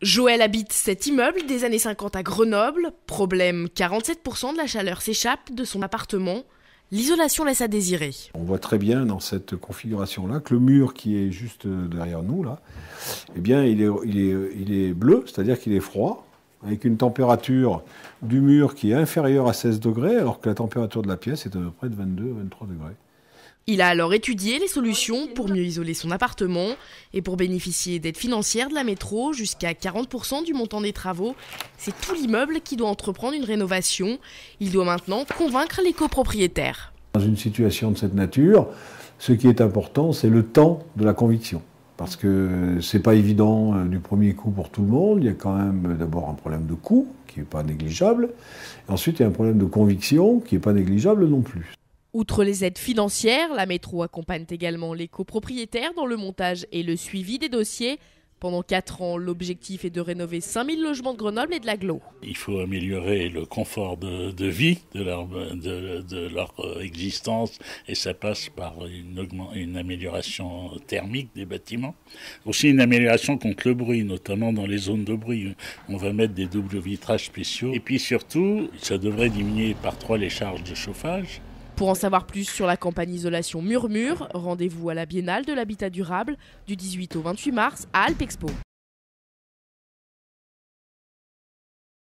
Joël habite cet immeuble des années 50 à Grenoble. Problème, 47% de la chaleur s'échappe de son appartement. L'isolation laisse à désirer. On voit très bien dans cette configuration-là que le mur qui est juste derrière nous, là, eh bien, il est bleu, c'est-à-dire qu'il est froid, avec une température du mur qui est inférieure à 16 degrés, alors que la température de la pièce est à peu près de 22-23 degrés. Il a alors étudié les solutions pour mieux isoler son appartement et pour bénéficier d'aides financières de la métro jusqu'à 40% du montant des travaux. C'est tout l'immeuble qui doit entreprendre une rénovation. Il doit maintenant convaincre les copropriétaires. Dans une situation de cette nature, ce qui est important, c'est le temps de la conviction. Parce que c'est pas évident du premier coup pour tout le monde. Il y a quand même d'abord un problème de coût qui n'est pas négligeable. Et ensuite, il y a un problème de conviction qui n'est pas négligeable non plus. Outre les aides financières, la métro accompagne également les copropriétaires dans le montage et le suivi des dossiers. Pendant 4 ans, l'objectif est de rénover 5000 logements de Grenoble et de l'agglo. Il faut améliorer le confort de vie de leur existence et ça passe par une amélioration thermique des bâtiments. Aussi une amélioration contre le bruit, notamment dans les zones de bruit. On va mettre des doubles vitrages spéciaux. Et puis surtout, ça devrait diminuer par 3 les charges de chauffage. Pour en savoir plus sur la campagne isolation Murmure, rendez-vous à la Biennale de l'habitat durable du 18 au 28 mars à Alpexpo.